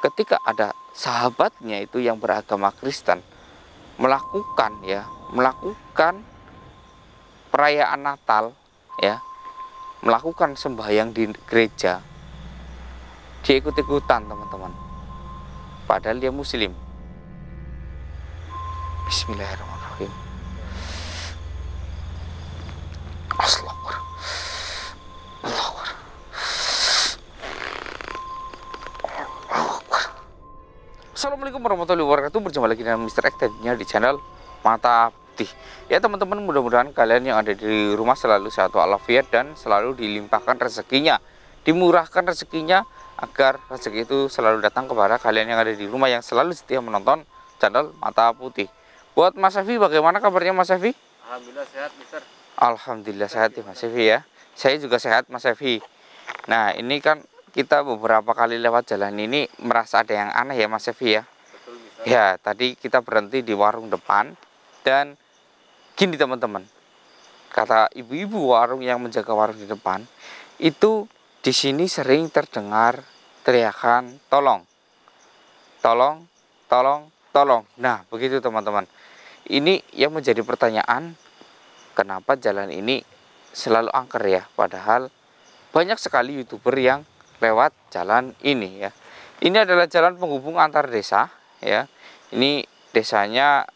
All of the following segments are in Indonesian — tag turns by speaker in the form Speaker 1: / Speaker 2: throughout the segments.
Speaker 1: ketika ada sahabatnya itu yang beragama Kristen melakukan perayaan Natal, ya, melakukan sembahyang di gereja, dia ikut-ikutan teman-teman, padahal dia muslim. Bismillahirrahmanirrahim. Astagfirullah. Assalamualaikum warahmatullahi wabarakatuh. Berjumpa lagi dengan Mr. X tentunya di channel Mata Putih. Ya teman-teman, mudah-mudahan kalian yang ada di rumah selalu sehat walafiat dan selalu dilimpahkan rezekinya, dimurahkan rezekinya, agar rezeki itu selalu datang kepada kalian yang ada di rumah yang selalu setia menonton channel Mata Putih. Buat Mas Evi, bagaimana kabarnya Mas Evi?
Speaker 2: Alhamdulillah sehat, Mister.
Speaker 1: Alhamdulillah sehat ya Mas Evi ya. Saya juga sehat Mas Evi. Nah ini kan kita beberapa kali lewat jalan ini merasa ada yang aneh ya Mas Evi ya.
Speaker 2: Betul, Mister.
Speaker 1: Ya tadi kita berhenti di warung depan dan gini teman-teman, kata ibu-ibu warung yang menjaga warung di depan itu, di sini sering terdengar teriakan tolong, tolong, tolong, tolong. Nah begitu teman-teman. Ini yang menjadi pertanyaan, kenapa jalan ini selalu angker ya, padahal banyak sekali YouTuber yang lewat jalan ini ya. Ini adalah jalan penghubung antar desa ya. Ini desanya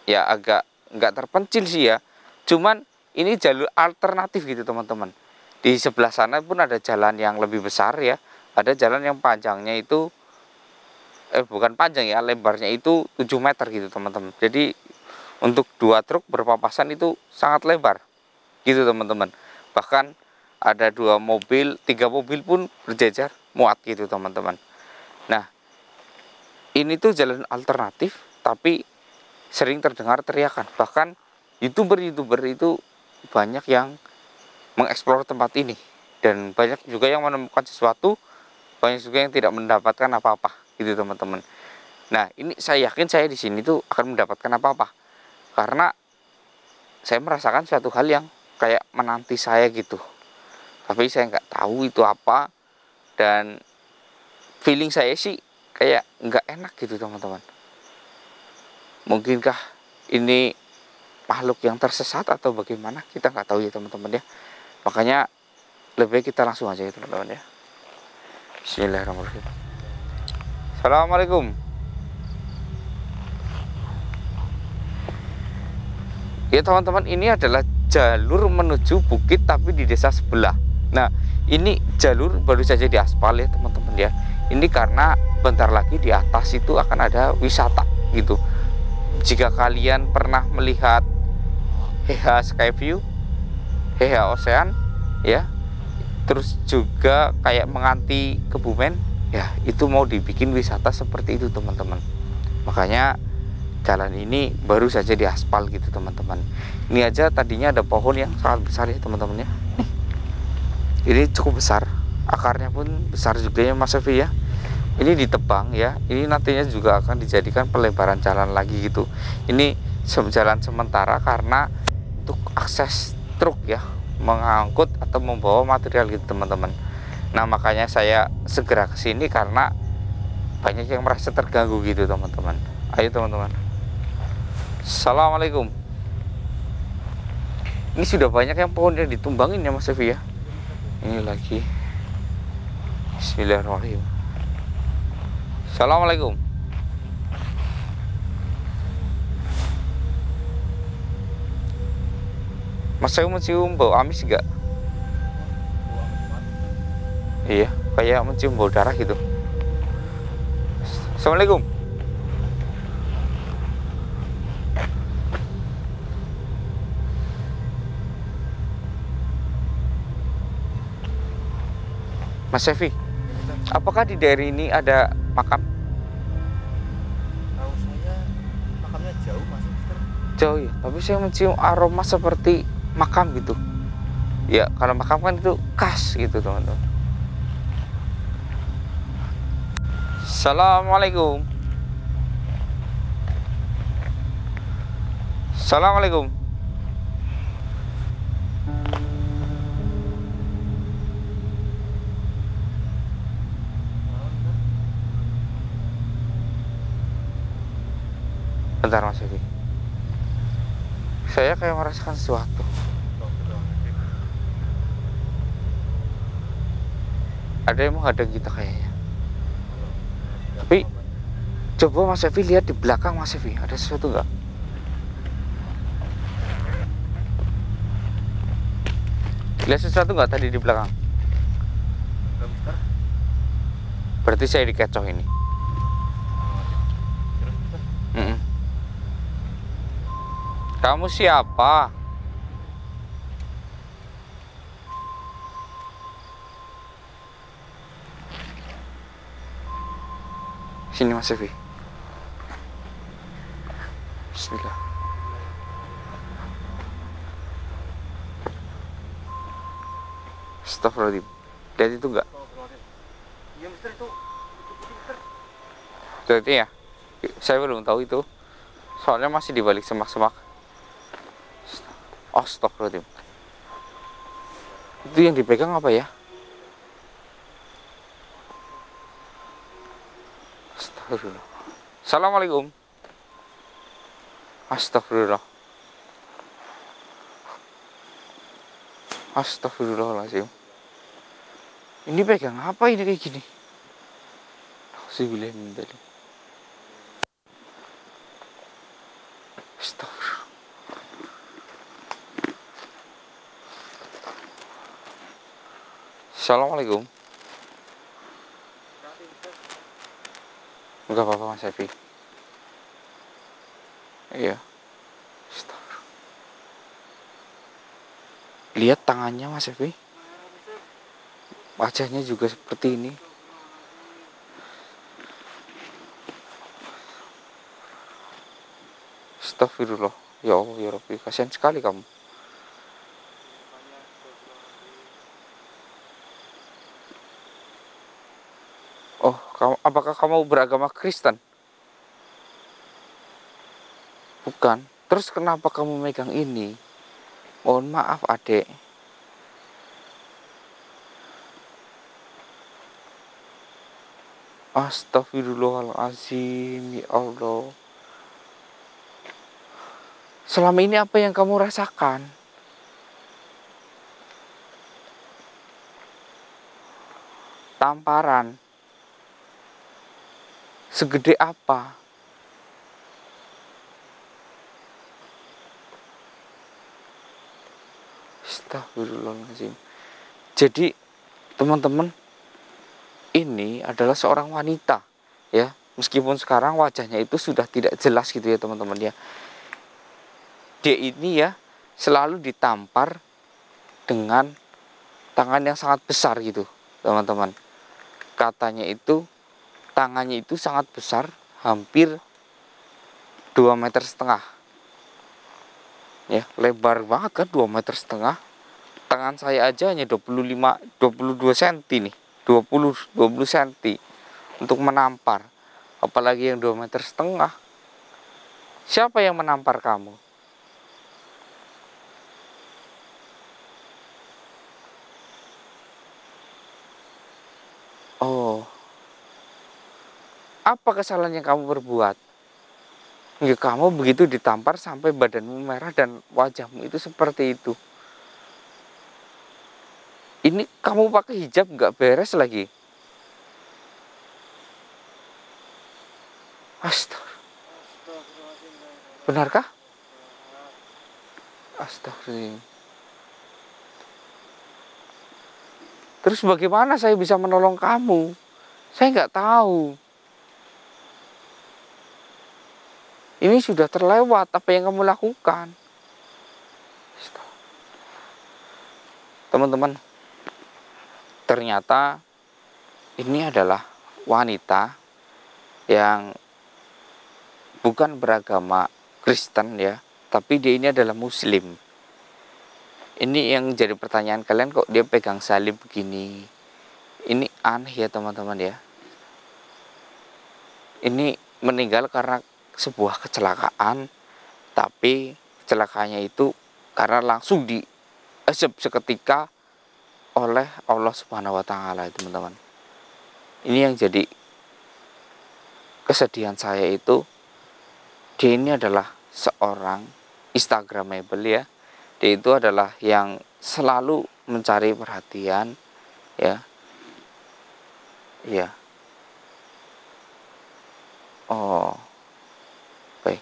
Speaker 1: ya agak nggak terpencil sih ya. Cuman ini jalur alternatif gitu teman-teman. Di sebelah sana pun ada jalan yang lebih besar ya. Ada jalan yang panjangnya itu bukan panjang ya, lebarnya itu 7 meter gitu teman-teman. Jadi untuk 2 truk berpapasan itu sangat lebar gitu teman-teman. Bahkan ada 2 mobil, 3 mobil pun berjejer muat gitu teman-teman. Nah ini tuh jalan alternatif tapi sering terdengar teriakan. Bahkan youtuber itu banyak yang mengeksplor tempat ini, dan banyak juga yang menemukan sesuatu, banyak juga yang tidak mendapatkan apa-apa gitu teman-teman. Nah ini saya yakin saya di sini tuh akan mendapatkan apa-apa, karena saya merasakan suatu hal yang kayak menanti saya gitu. Tapi saya nggak tahu itu apa, dan feeling saya sih kayak nggak enak gitu teman-teman. Mungkinkah ini makhluk yang tersesat atau bagaimana, kita nggak tahu ya teman-teman ya. Makanya lebih baik kita langsung aja ya teman-teman ya. Bismillahirrahmanirrahim. Assalamualaikum. Ya teman-teman, ini adalah jalur menuju bukit tapi di desa sebelah. Nah ini jalur baru saja diaspal ya teman-teman ya. Ini karena bentar lagi di atas itu akan ada wisata gitu. Jika kalian pernah melihat HH Skyview, HH Ocean ya, terus juga kayak menganti Kebumen ya, itu mau dibikin wisata seperti itu teman-teman. Makanya jalan ini baru saja diaspal gitu teman-teman. Ini aja tadinya ada pohon yang sangat besar ya teman-teman ya. Ini cukup besar, akarnya pun besar juga ya Mas Evi ya. Ini ditebang ya, ini nantinya juga akan dijadikan pelebaran jalan lagi gitu. Ini jalan sementara karena untuk akses truk ya, mengangkut atau membawa material gitu teman-teman. Nah makanya saya segera ke sini karena banyak yang merasa terganggu gitu teman-teman. Ayo teman-teman. Assalamualaikum. Ini sudah banyak yang pohon yang ditumbangin ya Mas Evi ya. Ini lagi. Bismillahirrahmanirrahim. Assalamualaikum. Mas, saya mencium bau amis enggak? Iya, kayak mencium bau darah gitu. Assalamualaikum. Mas Evi, apakah di daerah ini ada makam?
Speaker 2: Tahu saya makamnya jauh masih, Mister.
Speaker 1: Jauh ya, tapi saya mencium aroma seperti makam gitu. Ya, kalau makam kan itu khas gitu teman-teman. Assalamualaikum. Assalamualaikum. Bentar Mas Evi. Saya kayak merasakan sesuatu. Ada yang menghadang kita kayaknya. Tapi coba Mas Evi lihat di belakang Mas Evi, ada sesuatu nggak? Lihat sesuatu nggak tadi di belakang?
Speaker 2: Belum, Mister.
Speaker 1: Berarti saya dikecoh ini.
Speaker 2: Terus, Mister.
Speaker 1: Mm-mm. Kamu siapa? Sini Mas Evi. Bismillah. Astagfirullahaladzim. Lihat itu enggak?
Speaker 2: Iya, Mister, itu Mister.
Speaker 1: Berarti ya? Saya belum tahu itu. Soalnya masih di balik semak-semak. Astagfirullahaladzim. Itu yang dipegang apa ya? Astagfirullah. Assalamualaikum. Astagfirullah. Astagfirullahaladzim. Ini pegang apa ini kayak gini? Auzubillahi min dzalik. Astagfirullah. Assalamualaikum. Enggak apa-apa Mas Evi. Iya. Astagfirullah. Lihat tangannya Mas Evi. Wajahnya juga seperti ini. Astagfirullah. Ya Allah ya Rabbi, kasihan sekali kamu. Oh, apakah kamu beragama Kristen? Bukan. Terus kenapa kamu megang ini? Mohon maaf, Adek. Astagfirullahaladzim, ya Allah. Selama ini apa yang kamu rasakan? Tamparan. Segede apa? Astagfirullahaladzim. Jadi teman-teman, ini adalah seorang wanita ya. Meskipun sekarang wajahnya itu sudah tidak jelas gitu ya teman-teman ya. Dia ini ya selalu ditampar dengan tangan yang sangat besar gitu teman-teman. Katanya itu tangannya itu sangat besar, hampir 2,5 meter. Ya, lebar banget kan 2,5 meter. Tangan saya aja hanya 22 cm nih. 20 cm untuk menampar. Apalagi yang 2,5 meter. Siapa yang menampar kamu? Oh. Apa kesalahan yang kamu berbuat? Hingga kamu begitu ditampar sampai badanmu merah dan wajahmu itu seperti itu. Ini kamu pakai hijab nggak beres lagi. Astagfirullah. Benarkah? Astagfirullah. Terus bagaimana saya bisa menolong kamu? Saya nggak tahu. Ini sudah terlewat apa yang kamu lakukan. Teman-teman, ternyata ini adalah wanita yang bukan beragama Kristen ya, tapi dia ini adalah Muslim. Ini yang jadi pertanyaan kalian, kok dia pegang salib begini? Ini aneh ya teman-teman ya. Ini meninggal karena sebuah kecelakaan, tapi kecelakaannya itu karena langsung diazab seketika oleh Allah Subhanahu wa taala, teman-teman. Ini yang jadi kesedihan saya itu, dia ini adalah seorang Instagramable ya. Dia itu adalah yang selalu mencari perhatian ya. Iya. Oh, baik.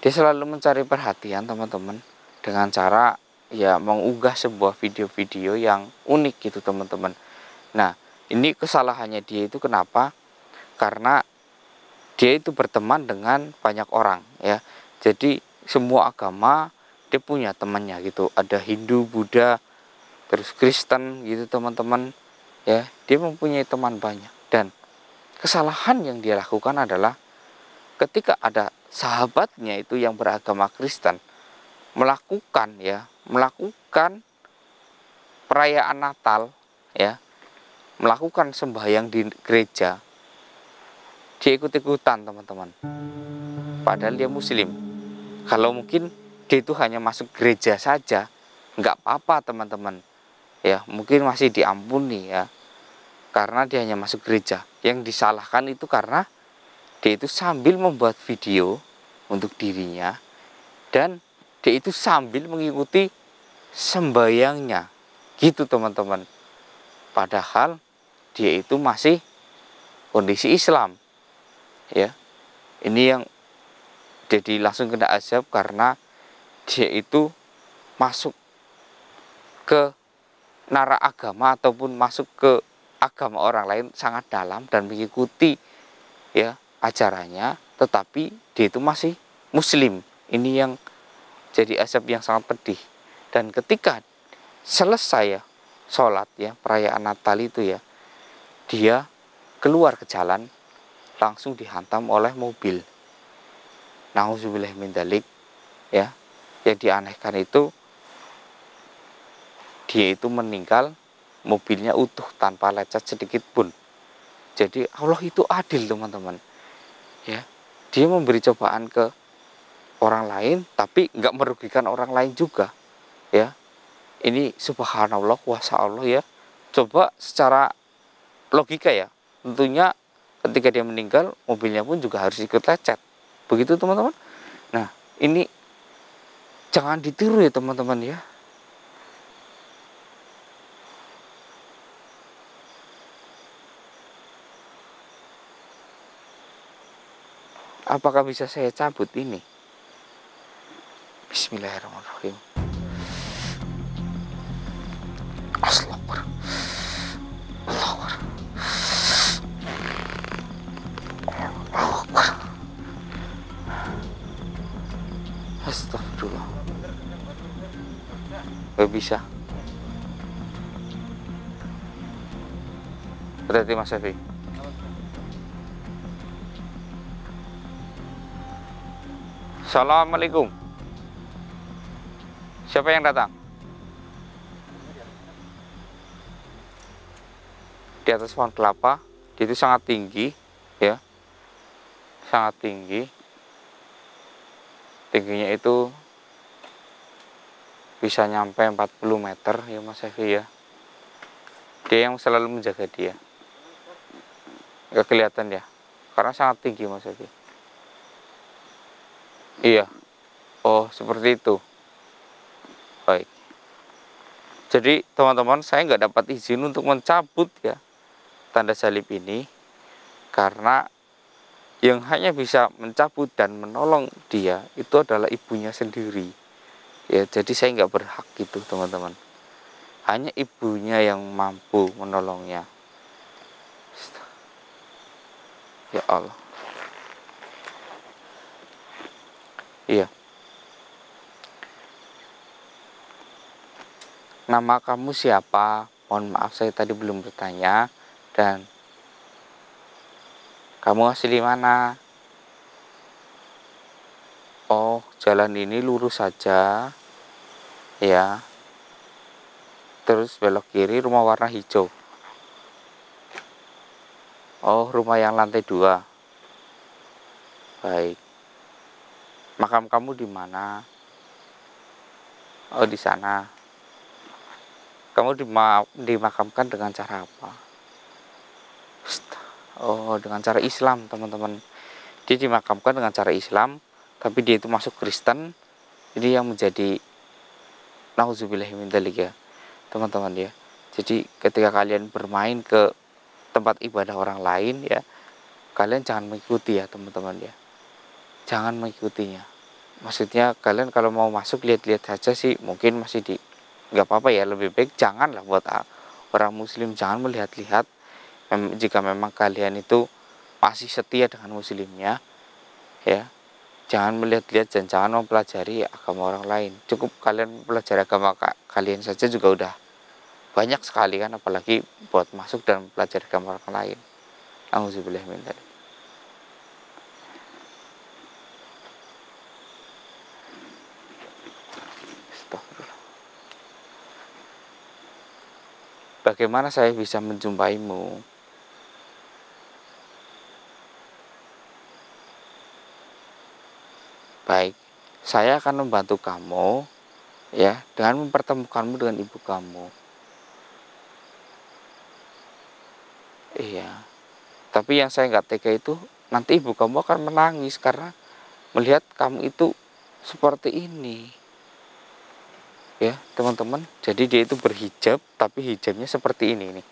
Speaker 1: Dia selalu mencari perhatian teman-teman dengan cara ya mengunggah sebuah video-video yang unik gitu teman-teman. Nah, ini kesalahannya dia itu kenapa? Karena dia itu berteman dengan banyak orang ya. Jadi semua agama dia punya temannya gitu. Ada Hindu, Buddha, terus Kristen gitu teman-teman ya. Dia mempunyai teman banyak, dan kesalahan yang dia lakukan adalah ketika ada sahabatnya itu yang beragama Kristen melakukan perayaan Natal ya, melakukan sembahyang di gereja, dia ikut-ikutan teman-teman. Padahal dia muslim. Kalau mungkin dia itu hanya masuk gereja saja, nggak apa-apa teman-teman. Ya, mungkin masih diampuni ya. Karena dia hanya masuk gereja. Yang disalahkan itu karena dia itu sambil membuat video untuk dirinya, dan dia itu sambil mengikuti sembayangnya. Gitu teman-teman. Padahal dia itu masih kondisi Islam. Ya. Ini yang jadi langsung kena azab karena dia itu masuk ke nara agama ataupun masuk ke agama orang lain sangat dalam dan mengikuti ya ajarannya, tetapi dia itu masih muslim. Ini yang jadi azab yang sangat pedih. Dan ketika selesai ya sholat ya perayaan Natal itu ya, dia keluar ke jalan langsung dihantam oleh mobil. Nauzubillah min dzalik ya. Yang dianehkan itu dia itu meninggal, mobilnya utuh tanpa lecet sedikit pun. Jadi Allah itu adil teman-teman ya. Dia memberi cobaan ke orang lain tapi nggak merugikan orang lain juga ya. Ini subhanallah, kuasa Allah ya. Coba secara logika ya, tentunya ketika dia meninggal mobilnya pun juga harus ikut lecet. Begitu teman-teman. Nah, ini jangan ditiru ya teman-teman ya. Apakah bisa saya cabut ini? Bismillahirrahmanirrahim. Astagfirullah. Astagfirullah. Gak bisa. Berarti Mas Evi. Assalamualaikum. Siapa yang datang? Di atas pohon kelapa, itu sangat tinggi ya. Sangat tinggi. Tingginya itu bisa nyampe 40 meter ya Mas Evi ya. Dia yang selalu menjaga dia. Gak kelihatan ya, karena sangat tinggi Mas Evi. Iya. Oh, seperti itu. Baik. Jadi teman-teman, saya nggak dapat izin untuk mencabut ya tanda salib ini, karena yang hanya bisa mencabut dan menolong dia itu adalah ibunya sendiri. Ya, jadi saya nggak berhak gitu teman-teman. Hanya ibunya yang mampu menolongnya. Ya Allah. Iya. Nama kamu siapa? Mohon maaf saya tadi belum bertanya. Dan kamu asli mana? Oh, jalan ini lurus saja. Ya. Terus belok kiri, rumah warna hijau. Oh, rumah yang lantai 2. Baik. Makam kamu di mana? Oh, di sana. Kamu dimakamkan dengan cara apa? Oh, dengan cara Islam, teman-teman. Dia dimakamkan dengan cara Islam, tapi dia itu masuk Kristen. Ini yang menjadi nauzubillahi min dzalik ya teman-teman ya. Jadi ketika kalian bermain ke tempat ibadah orang lain ya, kalian jangan mengikuti ya teman-teman ya, jangan mengikutinya. Maksudnya kalian kalau mau masuk lihat-lihat saja sih mungkin masih nggak apa-apa ya, lebih baik janganlah buat orang muslim, jangan melihat-lihat. Jika memang kalian itu masih setia dengan muslimnya ya, jangan melihat-lihat dan jangan mempelajari agama orang lain. Cukup kalian mempelajari agama kalian saja juga udah banyak sekali kan, apalagi buat masuk dan mempelajari agama orang lain. Auzubillahi min dzalik. Astagfirullah. Bagaimana saya bisa menjumpaimu? Baik, saya akan membantu kamu ya dengan mempertemukanmu dengan ibu kamu. Iya. Tapi yang saya nggak tega itu nanti ibu kamu akan menangis karena melihat kamu itu seperti ini. Ya, teman-teman. Jadi dia itu berhijab tapi hijabnya seperti ini nih.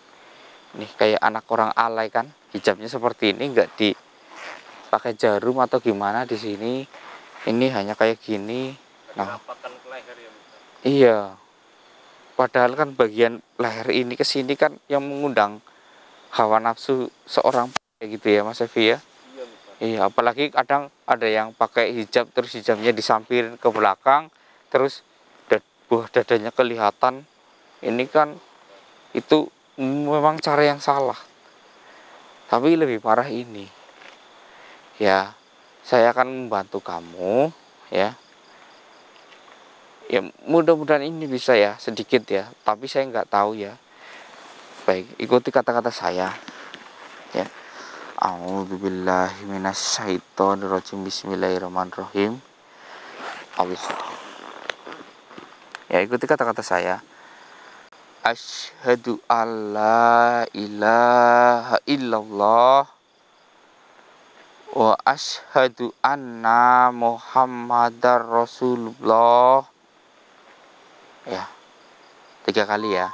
Speaker 1: Nih kayak anak orang alay kan, hijabnya seperti ini, nggak dipakai jarum atau gimana di sini. Ini hanya kayak gini. Nah, iya. Padahal kan bagian leher ini ke sini kan yang mengundang hawa nafsu seorang kayak gitu ya Mas Evi ya. Iya, apalagi kadang ada yang pakai hijab terus hijabnya disampirin ke belakang, terus buah dadanya kelihatan. Ini kan itu memang cara yang salah. Tapi lebih parah ini. Ya, saya akan membantu kamu ya. Ya mudah-mudahan ini bisa ya sedikit ya, tapi saya nggak tahu ya. Baik, ikuti kata-kata saya ya. A'udzubillahi minasyaitonirrajim. Bismillahirrahmanirrahim. Allah. Ya, ikuti kata-kata saya. Asyhadu alla ilaha illallah wa asyhadu anna Muhammadar Rasulullah. Ya, 3 kali ya.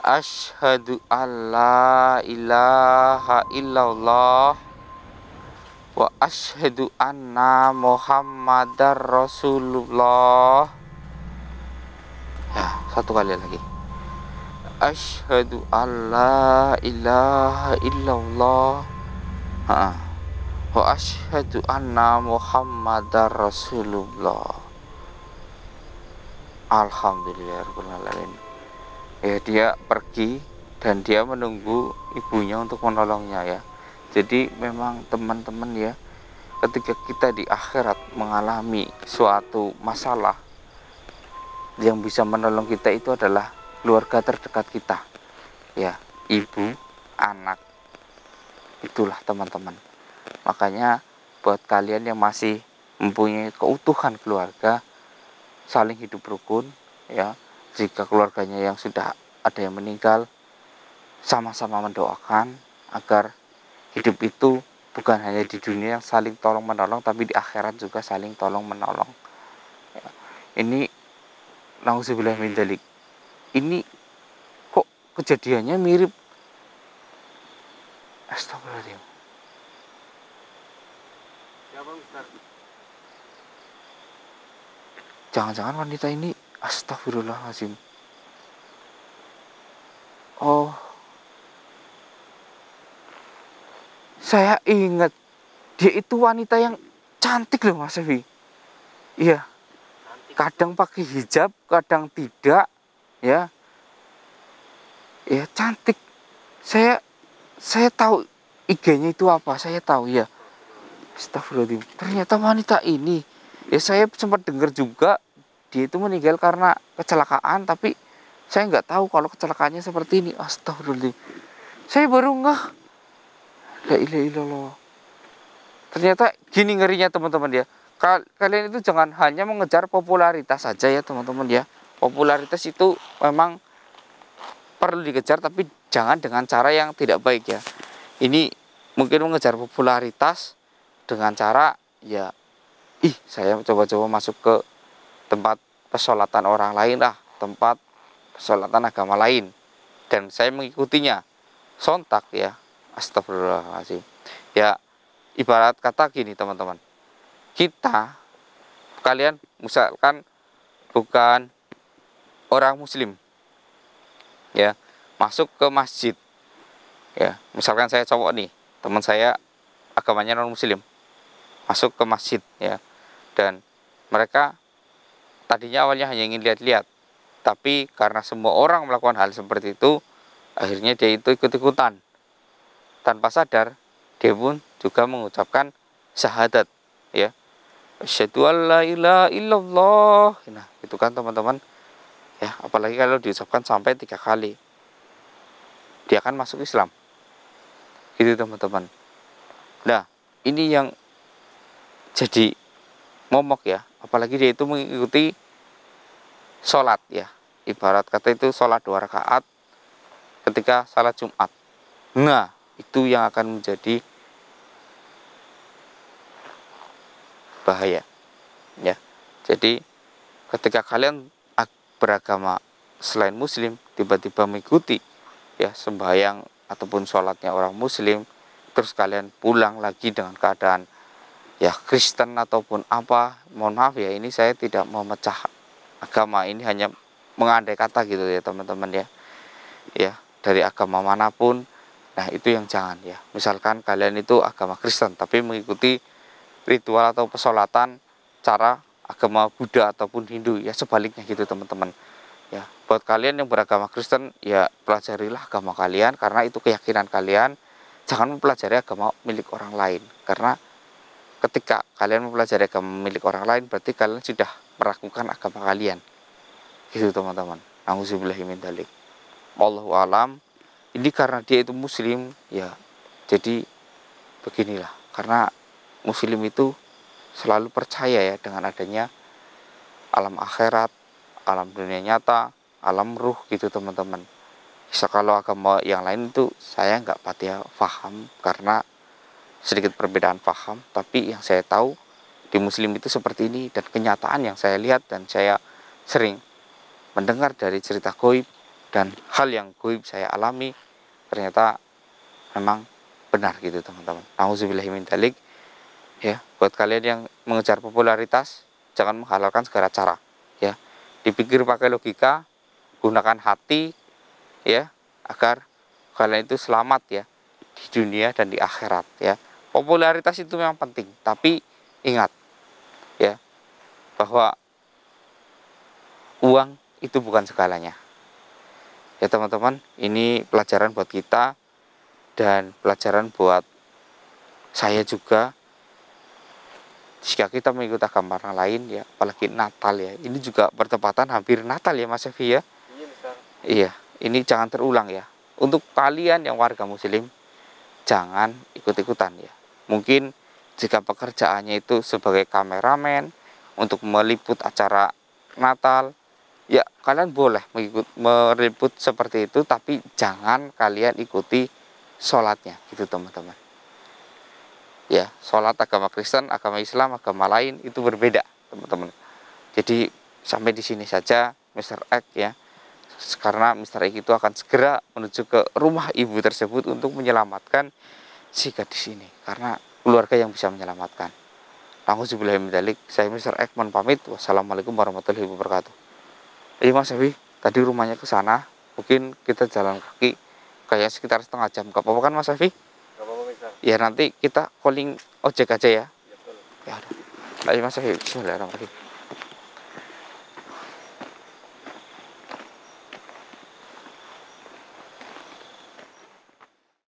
Speaker 1: Asyhadu alla ilaha illallah wa asyhadu anna Muhammadar Rasulullah. Ya, 1 kali lagi. Asyhadu alla ilaha illallah wa asyhadu anna Muhammadar Rasulullah. Alhamdulillahirrahmanirrahim. Ya, dia pergi dan dia menunggu ibunya untuk menolongnya ya. Jadi memang teman-teman ya, ketika kita di akhirat mengalami suatu masalah, yang bisa menolong kita itu adalah keluarga terdekat kita ya, ibu, anak. Itulah teman-teman. Makanya buat kalian yang masih mempunyai keutuhan keluarga, saling hidup rukun ya. Jika keluarganya yang sudah ada yang meninggal, sama-sama mendoakan agar hidup itu bukan hanya di dunia yang saling tolong menolong, tapi di akhirat juga saling tolong menolong ya. Ini nauzubillah min dzalik. Ini kok kejadiannya mirip. Astagfirullahaladzim. Jangan-jangan wanita ini, astagfirullahaladzim. Oh, saya ingat dia itu wanita yang cantik loh Mas Evi. Iya, kadang pakai hijab, kadang tidak ya. Ya cantik. Saya tahu IG-nya itu apa, saya tahu ya. Astagfirullahaladzim. Ternyata wanita ini, ya saya sempat dengar juga dia itu meninggal karena kecelakaan, tapi saya nggak tahu kalau kecelakaannya seperti ini. Astagfirullahaladzim. Saya baru ngeh. La ilaha illallah. Ternyata gini ngerinya teman-teman ya. Kalian itu jangan hanya mengejar popularitas saja ya teman-teman ya. Popularitas itu memang perlu dikejar, tapi jangan dengan cara yang tidak baik ya. Ini mungkin mengejar popularitas dengan cara ya ih saya coba-coba masuk ke tempat pesolatan orang lain lah, tempat pesolatan agama lain, dan saya mengikutinya sontak ya. Astagfirullahaladzim. Ya, ibarat kata gini teman-teman, kalian misalkan bukan orang muslim ya, masuk ke masjid ya, misalkan saya cowok nih, teman saya agamanya non muslim, masuk ke masjid ya, dan mereka tadinya awalnya hanya ingin lihat-lihat, tapi karena semua orang melakukan hal seperti itu, akhirnya dia itu ikut-ikutan. Tanpa sadar, dia pun juga mengucapkan syahadat ya. Asyhadu alla ilaha illallah. Nah, itu kan teman-teman ya, apalagi kalau diucapkan sampai 3 kali, dia akan masuk Islam. Gitu teman-teman. Nah, ini yang jadi momok ya, apalagi dia itu mengikuti sholat ya, ibarat kata itu sholat 2 rakaat ketika salat Jumat. Nah, itu yang akan menjadi bahaya ya. Jadi ketika kalian beragama selain muslim, tiba-tiba mengikuti ya sembahyang ataupun sholatnya orang muslim, terus kalian pulang lagi dengan keadaan ya Kristen ataupun apa, mohon maaf ya, ini saya tidak memecah agama, ini hanya mengandai kata gitu ya teman-teman ya, dari agama manapun. Nah, itu yang jangan ya. Misalkan kalian itu agama Kristen tapi mengikuti ritual atau pesolatan cara agama Buddha ataupun Hindu ya, sebaliknya gitu teman-teman ya. Buat kalian yang beragama Kristen ya, pelajarilah agama kalian karena itu keyakinan kalian. Jangan mempelajari agama milik orang lain, karena ketika kalian mempelajari agama milik orang lain berarti kalian sudah meragukan agama kalian gitu teman-teman. Nauzubillahi min dzalik. Wallahu alam. Ini karena dia itu muslim ya, jadi beginilah, karena muslim itu selalu percaya ya dengan adanya alam akhirat, alam dunia nyata, alam ruh gitu teman-teman. Bisa kalau agama yang lain itu saya nggak paham karena sedikit perbedaan paham, tapi yang saya tahu di muslim itu seperti ini, dan kenyataan yang saya lihat dan saya sering mendengar dari cerita goib dan hal yang goib saya alami, ternyata memang benar gitu teman-teman. Nauzubillahi min dzalik ya. Buat kalian yang mengejar popularitas, jangan menghalalkan segala cara ya. Dipikir pakai logika, gunakan hati ya, agar kalian itu selamat ya di dunia dan di akhirat ya. Popularitas itu memang penting, tapi ingat ya bahwa uang itu bukan segalanya. Ya teman-teman, ini pelajaran buat kita dan pelajaran buat saya juga. Jika kita mengikuti agama orang lain ya, apalagi Natal ya, ini juga bertepatan hampir Natal ya Mas Evi ya.
Speaker 2: Iya, Mister.
Speaker 1: Iya, ini jangan terulang ya. Untuk kalian yang warga muslim, jangan ikut-ikutan ya. Mungkin jika pekerjaannya itu sebagai kameramen untuk meliput acara Natal, ya kalian boleh meliput seperti itu, tapi jangan kalian ikuti sholatnya gitu teman-teman. Ya, sholat agama Kristen, agama Islam, agama lain itu berbeda teman-teman. Jadi sampai di sini saja Mr. X ya, karena Mr. X itu akan segera menuju ke rumah ibu tersebut untuk menyelamatkan si gadis ini, karena keluarga yang bisa menyelamatkan. Nauzubillahi min dzalik. Saya Mr. X mohon pamit. Wassalamualaikum warahmatullahi wabarakatuh. Mas Evi, tadi rumahnya ke sana, mungkin kita jalan kaki kayak sekitar setengah jam. Gak apa-apa kan Mas Evi?
Speaker 2: Gak apa-apa, Mister.
Speaker 1: Ya nanti kita calling ojek aja ya.
Speaker 2: Ya, betul.
Speaker 1: Ya udah. Ayo Mas Evi, bismillahirrahmanirrahim.